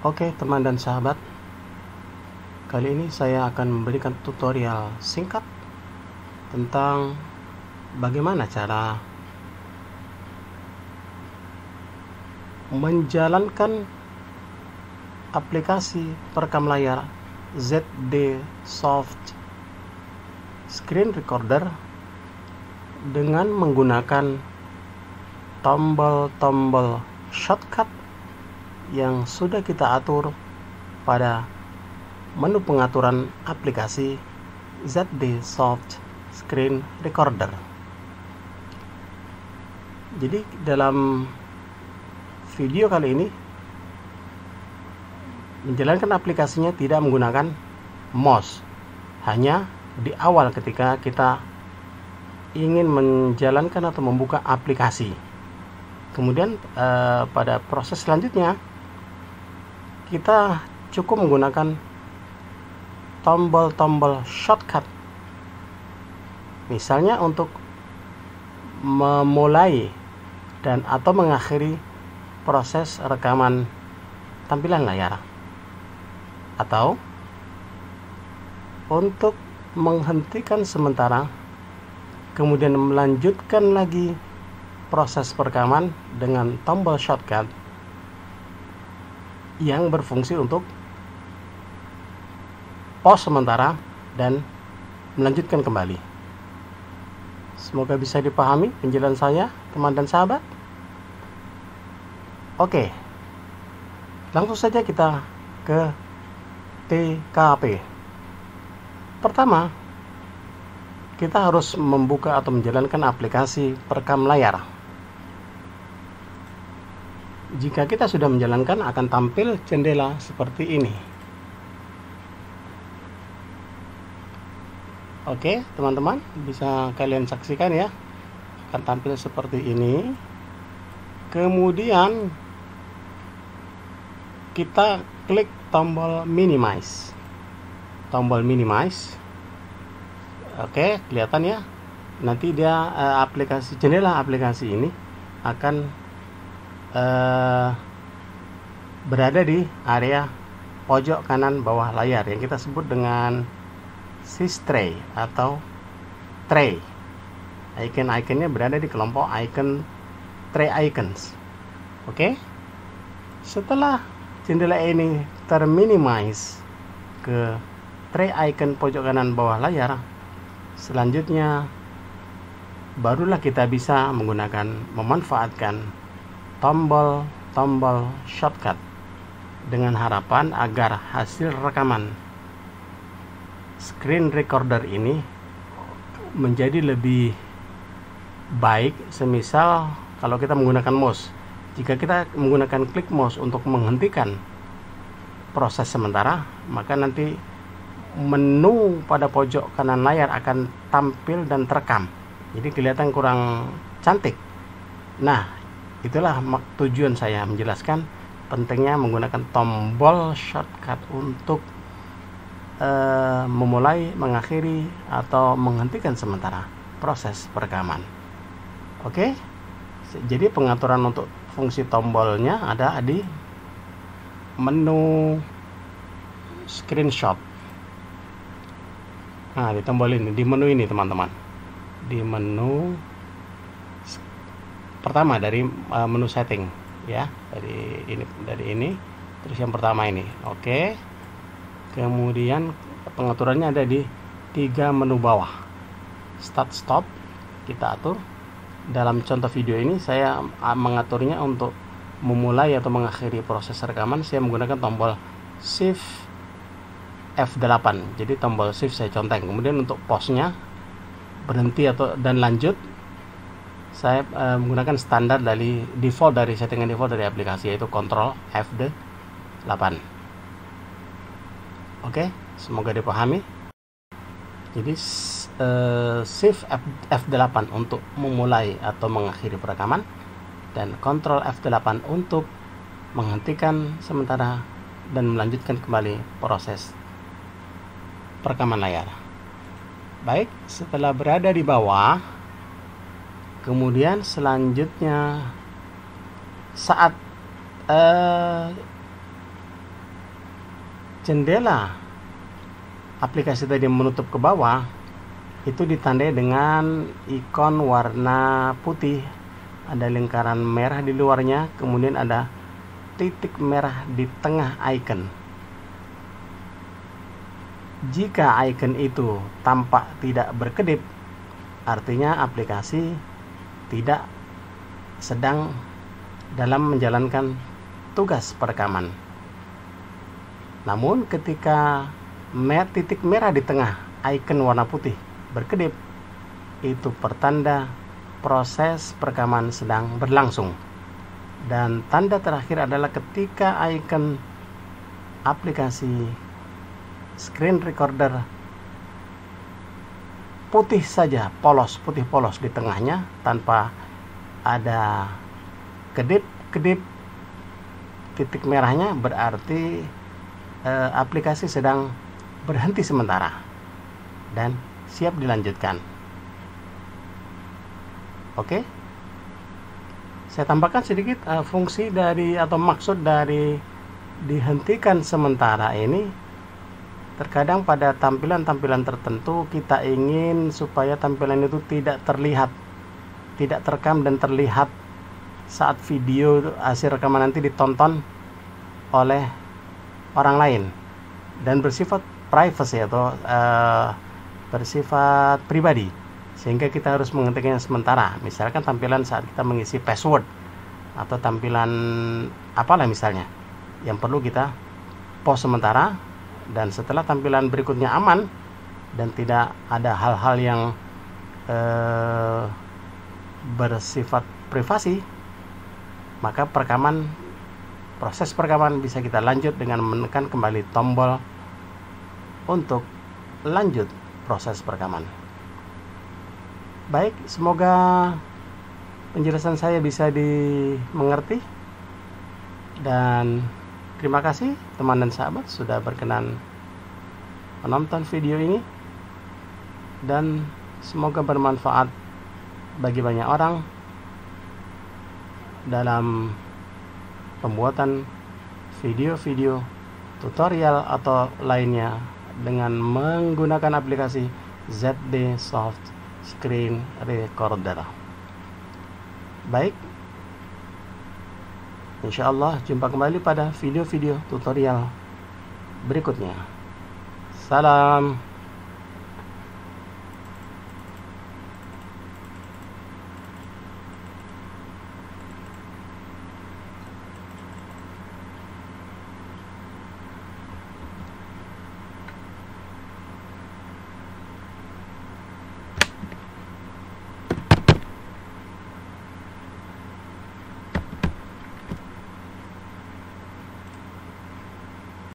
Oke teman dan sahabat, kali ini saya akan memberikan tutorial singkat tentang bagaimana cara menjalankan aplikasi perekam layar ZD Soft Screen Recorder dengan menggunakan tombol-tombol shortcut yang sudah kita atur pada menu pengaturan aplikasi ZD Soft Screen Recorder. Jadi dalam video kali ini menjalankan aplikasinya tidak menggunakan mouse, hanya di awal ketika kita ingin menjalankan atau membuka aplikasi. Kemudian pada proses selanjutnya kita cukup menggunakan tombol-tombol shortcut, misalnya untuk memulai dan atau mengakhiri proses rekaman tampilan layar, atau untuk menghentikan sementara kemudian melanjutkan lagi proses perekaman dengan tombol shortcut yang berfungsi untuk pause sementara dan melanjutkan kembali. Semoga bisa dipahami penjelasan saya, teman dan sahabat. Oke, langsung saja kita ke TKP. Pertama, kita harus membuka atau menjalankan aplikasi perekam layar. Jika kita sudah menjalankan, akan tampil jendela seperti ini. Oke, teman-teman, bisa kalian saksikan ya, akan tampil seperti ini. Kemudian kita klik tombol minimize. Tombol minimize. Oke, kelihatan ya. Nanti dia jendela aplikasi ini akan berada di area pojok kanan bawah layar yang kita sebut dengan sys tray atau tray. Icon-iconnya berada di kelompok icon tray icons. Oke. Setelah jendela ini terminimize ke tray icon pojok kanan bawah layar, selanjutnya barulah kita bisa memanfaatkan tombol-tombol shortcut dengan harapan agar hasil rekaman screen recorder ini menjadi lebih baik. Semisal kalau kita menggunakan mouse, jika kita menggunakan klik mouse untuk menghentikan proses sementara, maka nanti menu pada pojok kanan layar akan tampil dan terekam, jadi kelihatan kurang cantik. Nah, itulah tujuan saya menjelaskan pentingnya menggunakan tombol shortcut untuk memulai, mengakhiri, atau menghentikan sementara proses perekaman. Oke, jadi pengaturan untuk fungsi tombolnya ada di menu screenshot. Nah, di tombol ini, di menu ini teman-teman, di menu pertama dari menu setting ya, dari ini terus yang pertama ini. Oke, kemudian pengaturannya ada di 3 menu bawah. Start stop kita atur. Dalam contoh video ini saya mengaturnya untuk memulai atau mengakhiri proses rekaman, saya menggunakan tombol shift F8. Jadi tombol shift saya conteng. Kemudian untuk pause-nya, berhenti dan lanjut, saya menggunakan standar dari settingan default dari aplikasi, yaitu Ctrl F8. Oke, semoga dipahami. Jadi shift F8 untuk memulai atau mengakhiri perekaman, dan Ctrl F8 untuk menghentikan sementara dan melanjutkan kembali proses perekaman layar. Baik, setelah berada di bawah, kemudian selanjutnya saat jendela aplikasi tadi menutup ke bawah, itu ditandai dengan ikon warna putih, ada lingkaran merah di luarnya, kemudian ada titik merah di tengah icon. Jika icon itu tampak tidak berkedip, artinya aplikasi tidak sedang dalam menjalankan tugas perekaman. Namun ketika titik merah di tengah icon warna putih berkedip, itu pertanda proses perekaman sedang berlangsung. Dan tanda terakhir adalah ketika icon aplikasi screen recorder putih saja, putih polos di tengahnya tanpa ada kedip titik merahnya, berarti aplikasi sedang berhenti sementara dan siap dilanjutkan. Oke, saya tambahkan sedikit fungsi dari atau maksud dari dihentikan sementara ini. Terkadang pada tampilan-tampilan tertentu kita ingin supaya tampilan itu tidak terlihat, tidak terekam dan terlihat saat video hasil rekaman nanti ditonton oleh orang lain dan bersifat privacy atau bersifat pribadi, sehingga kita harus menghentikannya sementara. Misalkan tampilan saat kita mengisi password atau tampilan apalah misalnya yang perlu kita pause sementara, dan setelah tampilan berikutnya aman dan tidak ada hal-hal yang bersifat privasi, maka proses perekaman bisa kita lanjut dengan menekan kembali tombol untuk lanjut proses perekaman. Baik, semoga penjelasan saya bisa dimengerti, dan terima kasih teman dan sahabat sudah berkenan menonton video ini, dan semoga bermanfaat bagi banyak orang dalam pembuatan video-video tutorial atau lainnya dengan menggunakan aplikasi ZD Soft Screen Recorder. Baik, insya Allah jumpa kembali pada video-video tutorial berikutnya. Salam.